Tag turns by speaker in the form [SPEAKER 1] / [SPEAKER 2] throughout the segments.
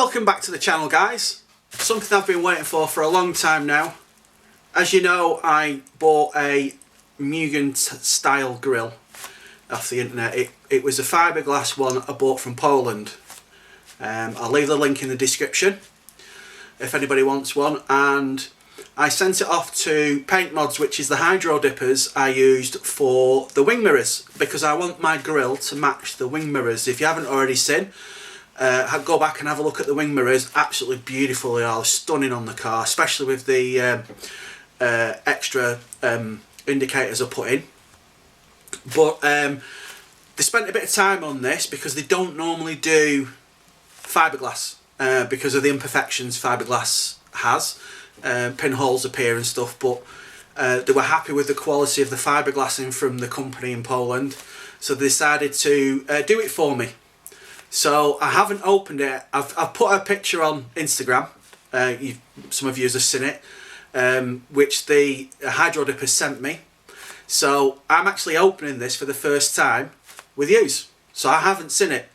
[SPEAKER 1] Welcome back to the channel, guys. Something I've been waiting for a long time now. As you know, I bought a Mugen style grill off the internet. It was a fiberglass one I bought from Poland. I'll leave the link in the description if anybody wants one. And I sent it off to Paint Mods, which is the hydro dippers I used for the wing mirrors, because I want my grill to match the wing mirrors. If you haven't already seen, go back and have a look at the wing mirrors. Absolutely beautiful they are, stunning on the car, especially with the extra indicators I put in. But they spent a bit of time on this because they don't normally do fiberglass because of the imperfections fiberglass has. Pinholes appear and stuff, but they were happy with the quality of the fiberglassing from the company in Poland, so they decided to do it for me. So I haven't opened it. I've put a picture on Instagram. Some of you have seen it, which the hydro dipper sent me. So I'm actually opening this for the first time with yous. So I haven't seen it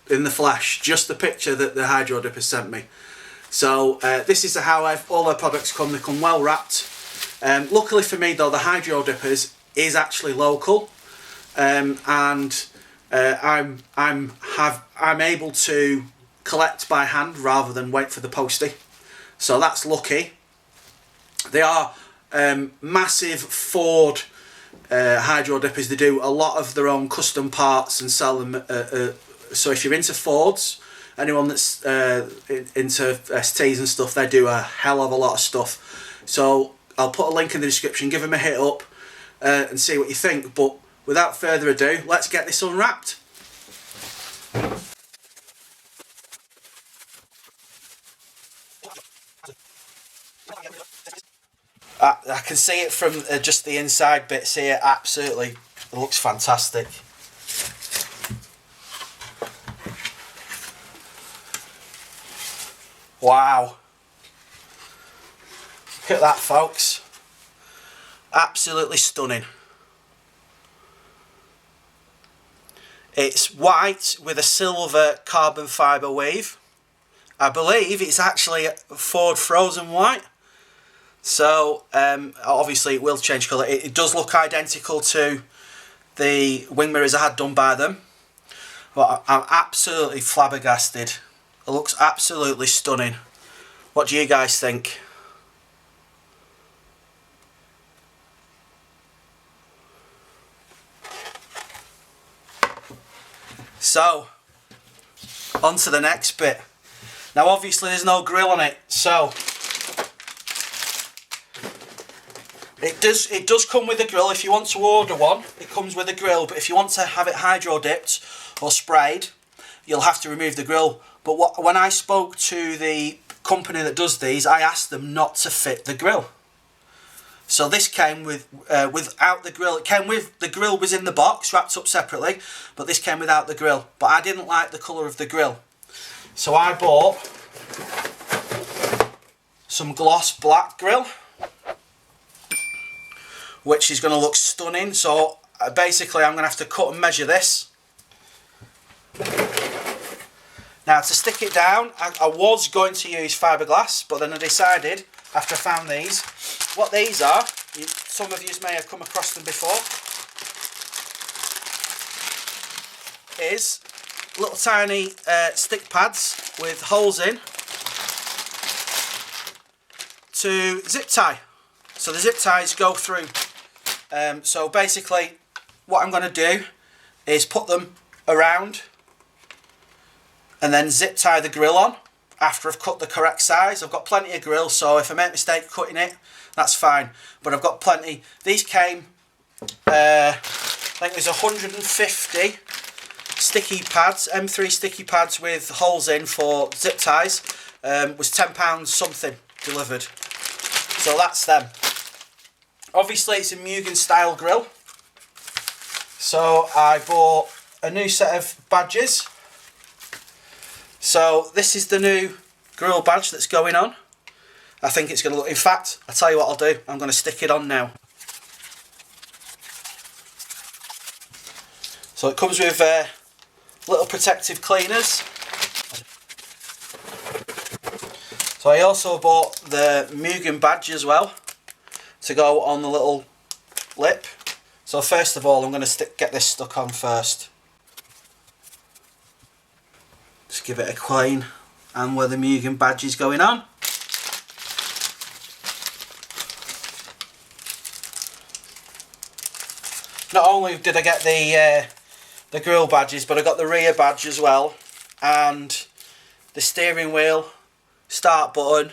[SPEAKER 1] in the flesh, just the picture that the hydro dipper sent me. So this is how all their products come. They come well wrapped. Luckily for me though, the hydro dippers is actually local, and I'm able to collect by hand rather than wait for the postie. So that's lucky. They are massive Ford hydro dippers. They do a lot of their own custom parts and sell them. So if you're into Fords, anyone that's into STs and stuff, they do a hell of a lot of stuff. So I'll put a link in the description. Give them a hit up and see what you think. But without further ado, let's get this unwrapped. I can see it from just the inside bits here. Absolutely, it looks fantastic. Wow. Look at that, folks. Absolutely stunning. It's white with a silver carbon fibre weave. I believe it's actually Ford frozen white. So obviously it will change colour. It does look identical to the wing mirrors I had done by them. But I'm absolutely flabbergasted. It looks absolutely stunning. What do you guys think? So, on to the next bit. Now obviously there's no grill on it, so it does come with a grill. If you want to order one, it comes with a grill, but if you want to have it hydro dipped or sprayed, you'll have to remove the grill. But when I spoke to the company that does these, I asked them not to fit the grill. So this came with without the grill. It came with the grill, was in the box wrapped up separately, but this came without the grill. But I didn't like the colour of the grill, so I bought some gloss black grill, which is going to look stunning. So basically I'm going to have to cut and measure this. Now to stick it down, I was going to use fiberglass, but then I decided, after I found these, what these are, some of you may have come across them before, is little tiny stick pads with holes in to zip tie. So the zip ties go through. So basically what I'm going to do is put them around and then zip tie the grill on after I've cut the correct size. I've got plenty of grill, so if I make a mistake cutting it, that's fine. But I've got plenty. These came, I think there's 150 sticky pads, M3 sticky pads with holes in for zip ties. Was £10 something delivered. So that's them. Obviously it's a Mugen style grill. So I bought a new set of badges. So this is the new grill badge that's going on. I think it's going to look, in fact, I'll tell you what I'll do, I'm going to stick it on now. So it comes with little protective cleaners. So I also bought the Mugen badge as well to go on the little lip. So first of all, I'm going to get this stuck on first. Just give it a clean, and where the Mugen badge is going on. Not only did I get the grille badges, but I got the rear badge as well, and the steering wheel, start button.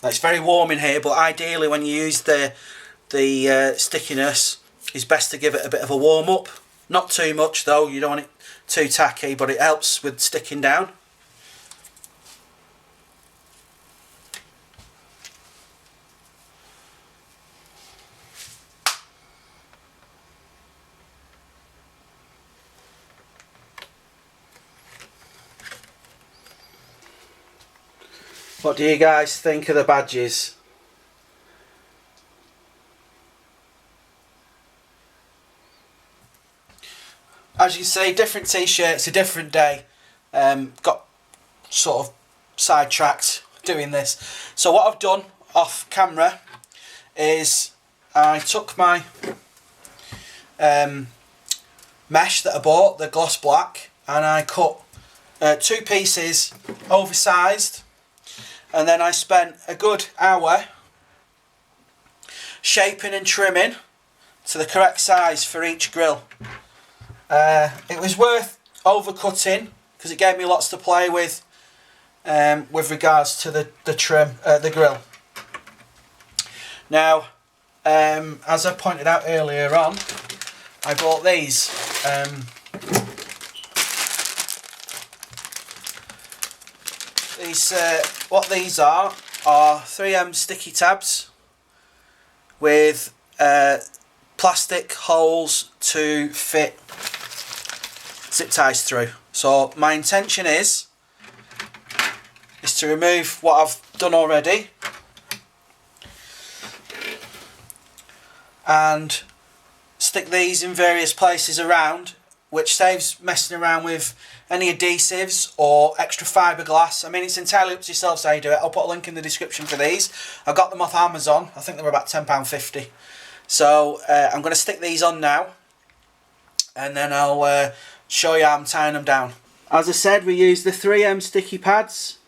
[SPEAKER 1] Now, it's very warm in here, but ideally when you use the stickiness, it's best to give it a bit of a warm up. Not too much though, you don't want it too tacky, but it helps with sticking down. What do you guys think of the badges? As you can see, different t-shirts, a different day. Got sort of sidetracked doing this. So what I've done off camera is I took my mesh that I bought, the gloss black, and I cut 2 pieces oversized. And then I spent a good hour shaping and trimming to the correct size for each grill. It was worth overcutting because it gave me lots to play with regards to the trim, the grill. Now, as I pointed out earlier on, I bought these. What these are 3M sticky tabs with plastic holes to fit zip ties through. So my intention is to remove what I've done already and stick these in various places around, which saves messing around with any adhesives or extra fiberglass. I mean, it's entirely up to yourselves how you do it. I'll put a link in the description for these. I got them off Amazon. I think they were about £10.50. So I'm going to stick these on now, and then I'll show you how I'm tying them down. As I said, we use the 3M sticky pads,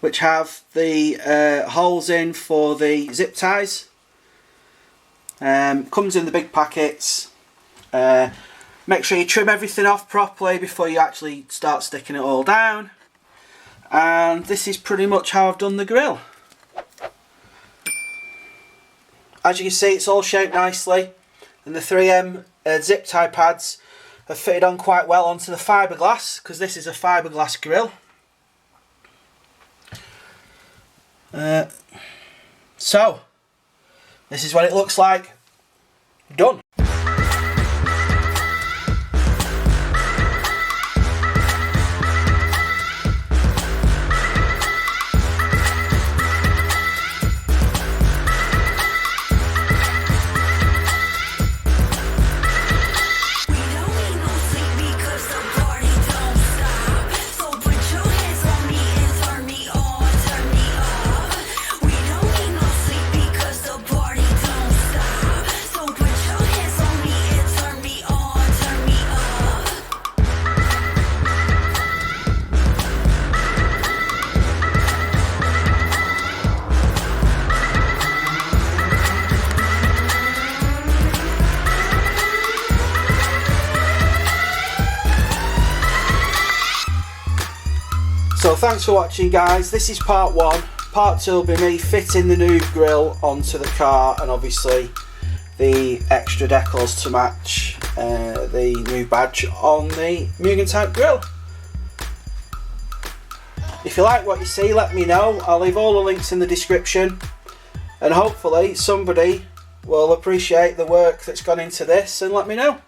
[SPEAKER 1] which have the holes in for the zip ties. Comes in the big packets. Make sure you trim everything off properly before you actually start sticking it all down. And this is pretty much how I've done the grill. As you can see, it's all shaped nicely, and the 3M zip tie pads have fitted on quite well onto the fiberglass, because this is a fiberglass grill. So this is what it looks like done. So thanks for watching, guys. This is part 1. Part 2 will be me fitting the new grille onto the car, and obviously the extra decals to match the new badge on the Mugen type grille. If you like what you see, let me know. I'll leave all the links in the description, and hopefully somebody will appreciate the work that's gone into this and let me know.